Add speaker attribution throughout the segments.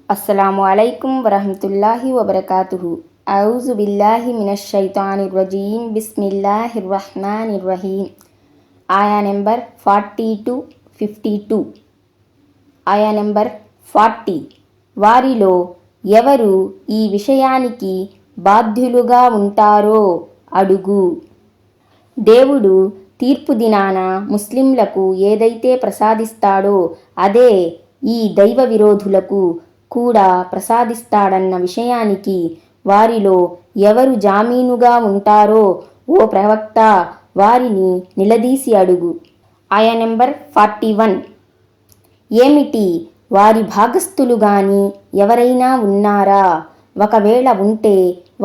Speaker 1: అస్సలాము అలైకుం వరహమతుల్లాహి వబరకాతుహు. ఔజు బిల్లాహి మినష్ షైతానిర్ రజీం. బిస్మిల్లాహిర్ రహ్మానిర్ రహీం. ఆయా నెంబర్ 40-52. ఆయా నెంబర్ 40. వారిలో ఎవరు ఈ విషయానికి బాధ్యులుగా ఉంటారో అడుగు. దేవుడు తీర్పు దినాన ముస్లింలకు ఏదైతే ప్రసాదిస్తాడో అదే ఈ దైవ విరోధులకు కూడా ప్రసాదిస్తాడన్న విషయానికి వారిలో ఎవరు జామీనుగా ఉంటారో ఓ ప్రవక్త వారిని నిలదీసి అడుగు. ఆయా నెంబర్ 41. ఏమిటి, వారి భాగస్థులు గాని ఎవరైనా ఉన్నారా? ఒకవేళ ఉంటే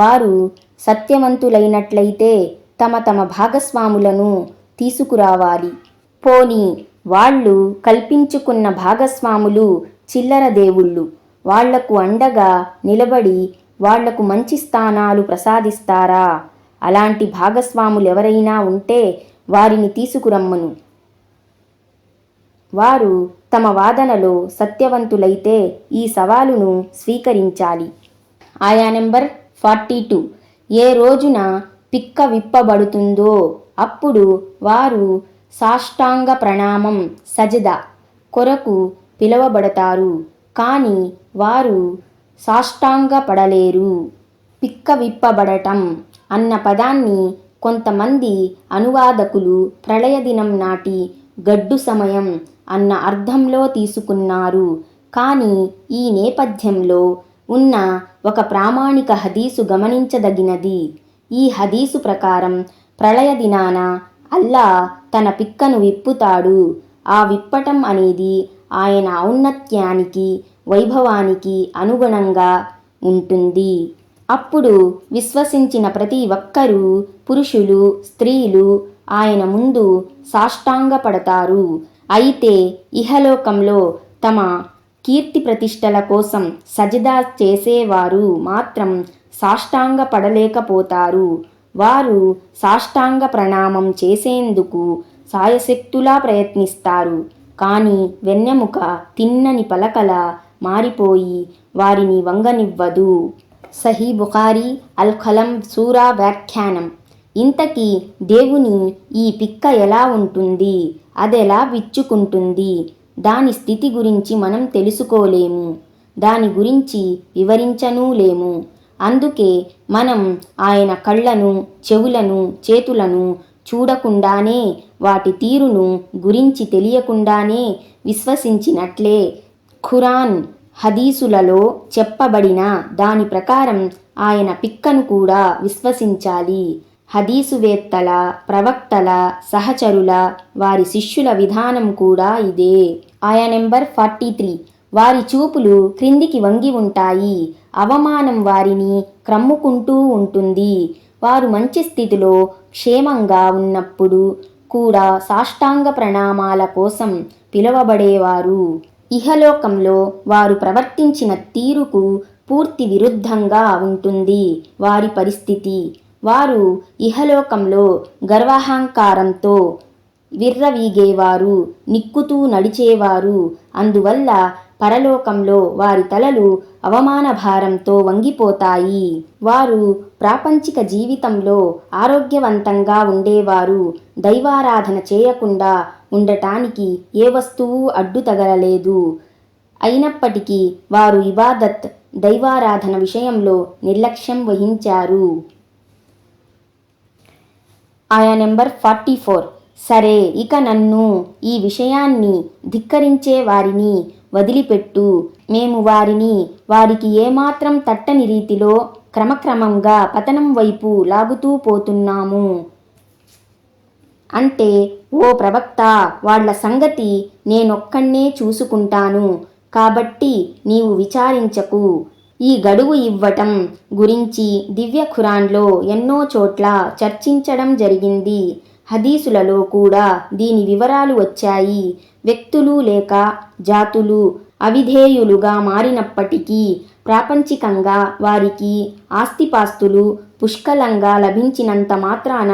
Speaker 1: వారు సత్యవంతులైనట్లయితే తమ తమ భాగస్వాములను తీసుకురావాలి. పోనీ వాళ్ళు కల్పించుకున్న భాగస్వాములు చిల్లర దేవుళ్ళు వాళ్లకు అండగా నిలబడి వాళ్లకు మంచి స్థానాలు ప్రసాదిస్తారా? అలాంటి భాగస్వాములెవరైనా ఉంటే వారిని తీసుకురమ్మను. వారు తమ వాదనలో సత్యవంతులైతే ఈ సవాలును స్వీకరించాలి. ఆయా నెంబర్ 42. ఏ రోజున పిక్క విప్పబడుతుందో అప్పుడు వారు సాష్టాంగ ప్రణామం సజదా కొరకు పిలువబడతారు, కానీ వారు సాష్టాంగ పడలేరు. పిక్క విప్పబడటం అన్న పదాన్ని కొంతమంది అనువాదకులు ప్రళయ దినం నాటి గడ్డు సమయం అన్న అర్థంలో తీసుకున్నారు. కానీ ఈ నేపథ్యంలో ఉన్న ఒక ప్రామాణిక హదీసు గమనించదగినది. ఈ హదీసు ప్రకారం ప్రళయ దినాన అల్లా తన పిక్కను విప్పుతాడు. ఆ విప్పటం అనేది ఆయన ఔన్నత్యానికి వైభవానికి అనుగుణంగా ఉంటుంది. అప్పుడు విశ్వసించిన ప్రతి ఒక్కరూ, పురుషులు స్త్రీలు ఆయన ముందు సాష్టాంగపడతారు. అయితే ఇహలోకంలో తమ కీర్తి ప్రతిష్టల కోసం సజదా చేసేవారు మాత్రం సాష్టాంగ పడలేకపోతారు. వారు సాష్టాంగ ప్రణామం చేసేందుకు సాయశక్తులా ప్రయత్నిస్తారు, కానీ వెన్నెముక తిన్నని పలకలా మారిపోయి వారిని వంగనివ్వదు. సహీ బుఖారీ అల్ ఖలం సూరా వ్యాఖ్యానం. ఇంతకీ దేవుని ఈ పిక్క ఎలా ఉంటుంది? అదెలా విచ్చుకుంటుంది? దాని స్థితి గురించి మనం తెలుసుకోలేము, దాని గురించి వివరించనూ లేము. అందుకే మనం ఆయన కళ్ళను, చెవులను, చేతులను చూడకుండానే, వాటి తీరును గురించి తెలియకుండానే విశ్వసించినట్లే ఖురాన్ హదీసులలో చెప్పబడిన దాని ప్రకారం ఆయన పిక్కను కూడా విశ్వసించాలి. హదీసువేత్తల, ప్రవక్తల, సహచరుల, వారి శిష్యుల విధానం కూడా ఇదే. ఆయా నెంబర్ 43. వారి చూపులు క్రిందికి వంగి ఉంటాయి. అవమానం వారిని క్రమ్ముకుంటూ ఉంటుంది. వారు మంచి స్థితిలో క్షేమంగా ఉన్నప్పుడు కూడా సాష్టాంగ ప్రణామాల కోసం పిలువబడేవారు. ఇహలోకంలో వారు ప్రవర్తించిన తీరుకు పూర్తి విరుద్ధంగా ఉంటుంది వారి పరిస్థితి. వారు ఇహలోకంలో గర్వాహంకారంతో విర్రవీగేవారు, నిక్కుతూ నడిచేవారు. అందువల్ల పరలోకంలో వారి తలలు అవమాన భారంతో వంగిపోతాయి. వారు ప్రాపంచిక జీవితంలో ఆరోగ్యవంతంగా ఉండేవారు. దైవారాధన చేయకుండా ఉండటానికి ఏ వస్తువు అడ్డు తగలలేదు. అయినప్పటికీ వారు ఇబాదత్, దైవారాధన విషయంలో నిర్లక్ష్యం వహించారు. ఆయా నెంబర్ 44. సరే, ఇక నన్ను, ఈ విషయాన్ని ధిక్కరించే వారిని వదిలిపెట్టు. మేము వారిని వారికి ఏమాత్రం తట్టని రీతిలో క్రమక్రమంగా పతనం వైపు లాగుతూ పోతున్నాము. అంటే, ఓ ప్రవక్త, వాళ్ల సంగతి నేనొక్కణ్ణే చూసుకుంటాను కాబట్టి నీవు విచారించకు. ఈ గడువు ఇవ్వటం గురించి దివ్య ఖురాన్లో ఎన్నో చోట్ల చర్చించడం జరిగింది. హదీసులలో కూడా దీని వివరాలు వచ్చాయి. వ్యక్తులు లేక జాతులు అవిధేయులుగా మారినప్పటికీ ప్రాపంచికంగా వారికి ఆస్తిపాస్తులు పుష్కలంగా లభించినంత మాత్రాన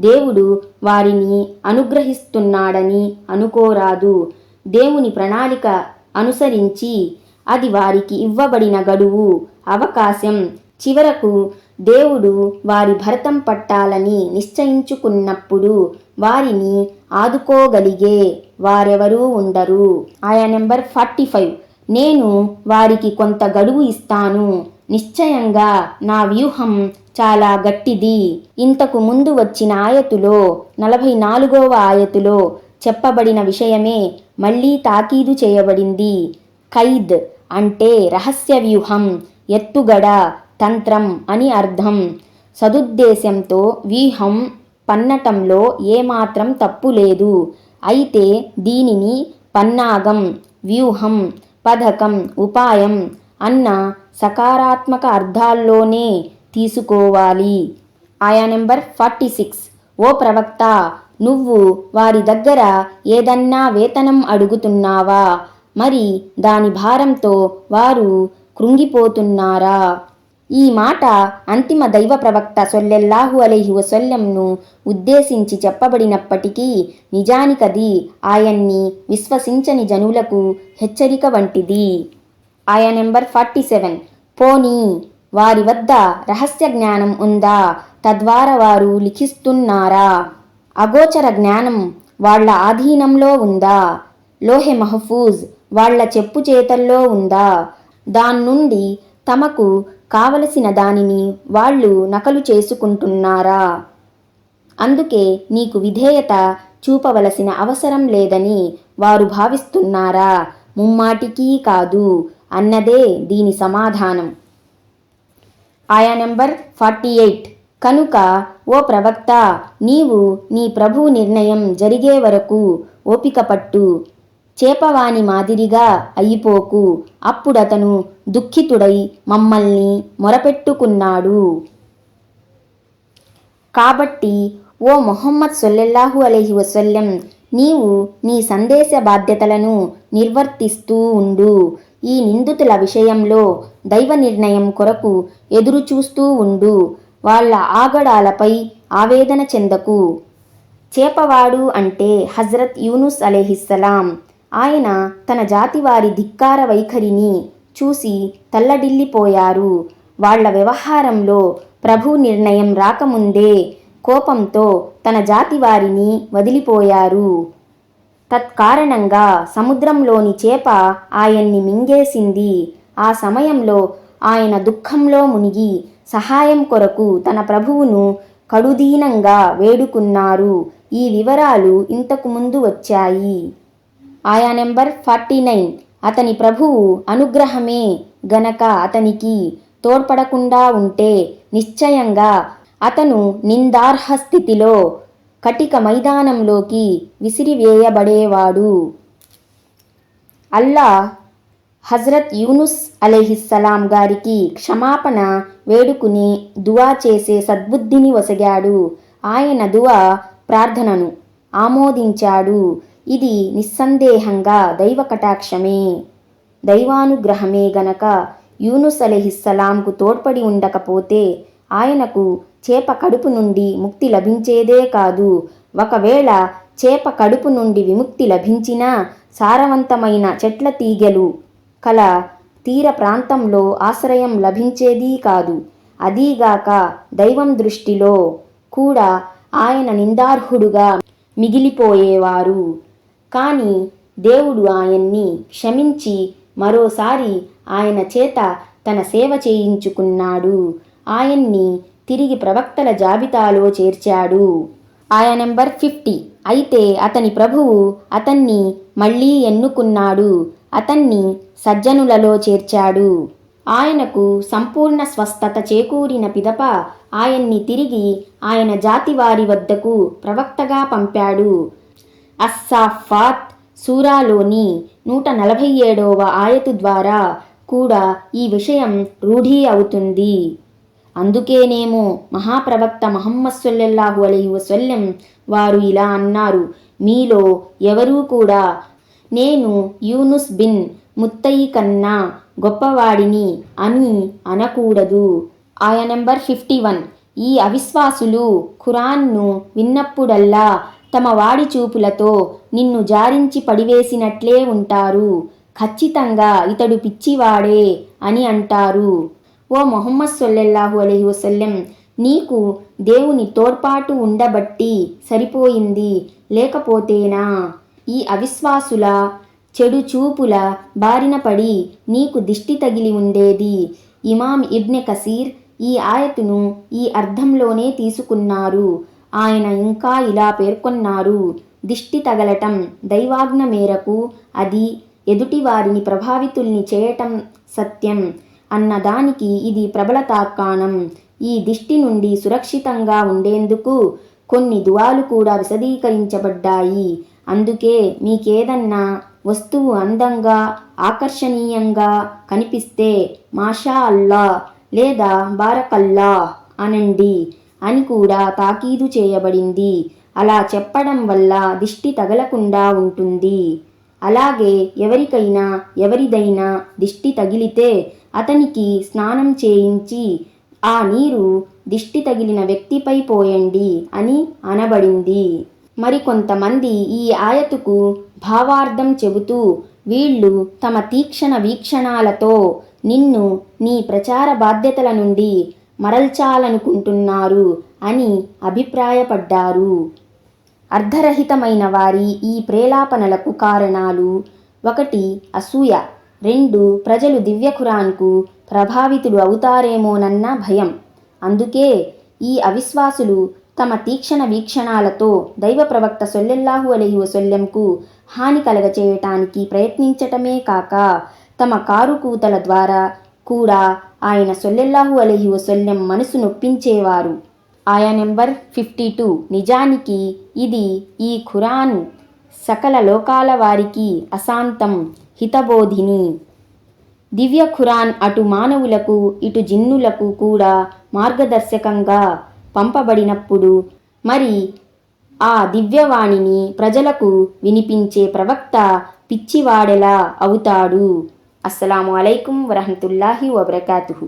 Speaker 1: దేవుడు వారిని అనుగ్రహిస్తున్నాడని అనుకోరాదు. దేవుని ప్రణాళిక అనుసరించి అది వారికి ఇవ్వబడిన గడువు, అవకాశం. చివరకు దేవుడు వారి భరతం పట్టాలని నిశ్చయించుకున్నప్పుడు వారిని ఆదుకోగలిగే వారెవరూ ఉండరు. ఆయా నెంబర్ 45. నేను వారికి కొంత గడువు ఇస్తాను. నిశ్చయంగా నా వ్యూహం చాలా గట్టిది. ఇంతకు ముందు వచ్చిన ఆయతులో 44వ ఆయతులో చెప్పబడిన విషయమే మళ్ళీ తాకీదు చేయబడింది. ఖైద్ అంటే రహస్య వ్యూహం, ఎత్తుగడ, తంత్రం అని అర్థం. సదుద్దేశంతో వ్యూహం పన్నటంలో ఏమాత్రం తప్పు లేదు. అయితే దీనిని పన్నాగం, వ్యూహం, పథకం, ఉపాయం అన్న సకారాత్మక అర్థాల్లోనే తీసుకోవాలి. ఆయా నెంబర్ 46. ఓ ప్రవక్త, నువ్వు వారి దగ్గర ఏదన్నా వేతనం అడుగుతున్నావా? మరి దాని భారంతో వారు కృంగిపోతున్నారా? ఈ మాట అంతిమ దైవ ప్రవక్త సల్లల్లాహు అలైహి వసల్లంను ఉద్దేశించి చెప్పబడినప్పటికీ నిజానికది ఆయన్ని విశ్వసించని జనులకు హెచ్చరిక వంటిది. ఆయా నెంబర్ 47. పోనీ వారి వద్ద రహస్య జ్ఞానం ఉందా? తద్వారా వారు లిఖిస్తున్నారా? అగోచర జ్ఞానం వాళ్ల ఆధీనంలో ఉందా? లోహె మహఫూజ్ వాళ్ల చెప్పు చేతల్లో ఉందా? దాన్నుండి తమకు కావలసిన దానిని వాళ్ళు నకలు చేసుకుంటున్నారా? అందుకే నీకు విధేయత చూపవలసిన అవసరం లేదని వారు భావిస్తున్నారా? ముమ్మాటికీ కాదు అన్నదే దీని సమాధానం. ఆయా నెంబర్ 48. కనుక ఓ ప్రవక్త, నీవు నీ ప్రభువు నిర్ణయం జరిగే వరకు ఓపిక పట్టు. చేపవాని మాదిరిగా అయిపోకు. అప్పుడతను దుఃఖితుడై మమ్మల్ని మొరపెట్టుకున్నాడు. కాబట్టి ఓ ముహమ్మద్ సల్లల్లాహు అలైహి వసల్లం, నీవు నీ సందేశ బాధ్యతలను నిర్వర్తిస్తూ ఉండు. ఈ నిందితుల విషయంలో దైవ నిర్ణయం కొరకు ఎదురు చూస్తూ ఉండు. వాళ్ళ ఆగడాలపై ఆవేదన చెందకు. చేపవాడు అంటే హజరత్ యూనుస్ అలైహిస్సలాం. ఆయన తన జాతివారి ధిక్కార వైఖరిని చూసి తల్లడిల్లిపోయారు. వాళ్ల వ్యవహారంలో ప్రభు నిర్ణయం రాకముందే కోపంతో తన జాతివారిని వదిలిపోయారు. తత్కారణంగా సముద్రంలోని చేప ఆయన్ని మింగేసింది. ఆ సమయంలో ఆయన దుఃఖంలో మునిగి సహాయం కొరకు తన ప్రభువును కడుదీనంగా వేడుకున్నారు. ఈ వివరాలు ఇంతకు ముందు వచ్చాయి. ఆయా నెంబర్ 49. అతని ప్రభువు అనుగ్రహమే గనక అతనికి తోడ్పడకుండా ఉంటే నిశ్చయంగా అతను నిందార్హ స్థితిలో కటిక మైదానంలోకి విసిరివేయబడేవాడు. అల్లా హజరత్ యూనుస్ అలైహిస్సలాం గారికి క్షమాపణ వేడుకుని దువా చేసే సద్బుద్ధిని వసగాడు. ఆయన దువా ప్రార్థనను ఆమోదించాడు. ఇది నిస్సందేహంగా దైవ కటాక్షమే, దైవానుగ్రహమే గనక యూనుస్ అలైహిస్సలాంకు తోడ్పడి ఉండకపోతే ఆయనకు చేప కడుపు నుండి ముక్తి లభించేదే కాదు. ఒకవేళ చేప కడుపు నుండి విముక్తి లభించినా సారవంతమైన చెట్ల తీగెలు కల తీర ప్రాంతంలో ఆశ్రయం లభించేదీ కాదు. అదీగాక దైవం దృష్టిలో కూడా ఆయన నిందార్హుడుగా మిగిలిపోయేవారు. కానీ దేవుడు ఆయన్ని క్షమించి మరోసారి ఆయన చేత తన సేవ చేయించుకున్నాడు. ఆయన్ని తిరిగి ప్రవక్తల జాబితాలో చేర్చాడు. ఆయా నెంబర్ 50. అయితే అతని ప్రభువు అతన్ని మళ్ళీ ఎన్నుకున్నాడు. అతన్ని సజ్జనులలో చేర్చాడు. ఆయనకు సంపూర్ణ స్వస్థత చేకూరిన పిదప ఆయన్ని తిరిగి ఆయన జాతివారి వద్దకు ప్రవక్తగా పంపాడు. అస్సాఫాత్ సూరాలోని 147వ ఆయతు ద్వారా కూడా ఈ విషయం రూఢీ అవుతుంది. అందుకేనేమో మహాప్రవక్త ముహమ్మద్ సల్లల్లాహు అలైహి వసల్లం వారు ఇలా అన్నారు: మీలో ఎవరూ కూడా నేను యూనుస్ బిన్ ముత్తయి కన్నా గొప్పవాడిని అని అనకూడదు. ఆయా నెంబర్ 51. ఈ అవిశ్వాసులు ఖురాన్ను విన్నప్పుడల్లా తమ వాడి చూపులతో నిన్ను జారించి పడివేసినట్లే ఉంటారు. ఖచ్చితంగా ఇతడు పిచ్చివాడే అని అంటారు. ఓ మొహమ్మద్ సల్లల్లాహు అలైహి వసల్లం, నీకు దేవుని తోడ్పాటు ఉండబట్టి సరిపోయింది, లేకపోతేనా ఈ అవిశ్వాసుల చెడు చూపుల బారిన పడి నీకు దిష్టి తగిలి ఉండేది. ఇమాం ఇబ్నె కసీర్ ఈ ఆయతును ఈ అర్థంలోనే తీసుకున్నారు. ఆయన ఇంకా ఇలా పేర్కొన్నారు, దిష్టి తగలటం దైవాజ్ఞ మేరకు అది ఎదుటివారిని ప్రభావితుల్ని చేయటం సత్యం అన్నదానికి ఇది ప్రబల తార్కాణం. ఈ దిష్టి నుండి సురక్షితంగా ఉండేందుకు కొన్ని దువాలు కూడా విశదీకరించబడ్డాయి. అందుకే మీకేదన్నా వస్తువు అందంగా ఆకర్షణీయంగా కనిపిస్తే మాషా అల్లా లేదా బారకల్లా అనండి అని కూడా తాకీదు చేయబడింది. అలా చెప్పడం వల్ల దిష్టి తగలకుండా ఉంటుంది. అలాగే ఎవరిదైనా దిష్టి తగిలితే అతనికి స్నానం చేయించి ఆ నీరు దిష్టి తగిలిన వ్యక్తిపై పోయండి అని అనబడింది. మరికొంతమంది ఈ ఆయతుకు భావార్థం చెబుతూ వీళ్ళు తమ తీక్షణ వీక్షణాలతో నిన్ను నీ ప్రచార బాధ్యతల నుండి మరల్చాలనుకుంటున్నారు అని అభిప్రాయపడ్డారు. అర్ధరహితమైన వారి ఈ ప్రేలాపనలకు కారణాలు: 1. అసూయ, 2. ప్రజలు దివ్య ఖురాన్కు ప్రభావితులు అవుతారేమోనన్న భయం. అందుకే ఈ అవిశ్వాసులు తమ తీక్షణ వీక్షణాలతో దైవ ప్రవక్త సల్లల్లాహు అలైహి వసల్లంకు హాని కలగచేయటానికి ప్రయత్నించటమే కాక తమ కారుకూతల ద్వారా కూడా ఆయన సల్లల్లాహు అలైహి వసల్లం మనసు నొప్పించేవారు. ఆయా నెంబర్ 52. నిజానికి ఇది ఈ ఖురాన్ సకల లోకాల వారికి అశాంతం హితబోధిని. దివ్య ఖురాన్ అటు మానవులకు ఇటు జిన్నులకు కూడా మార్గదర్శకంగా పంపబడినప్పుడు మరి ఆ దివ్యవాణిని ప్రజలకు వినిపించే ప్రవక్త పిచ్చివాడెలా అవుతాడు? అస్సలాము అలైకుం వరహమతుల్లాహి వబరకాతుహు.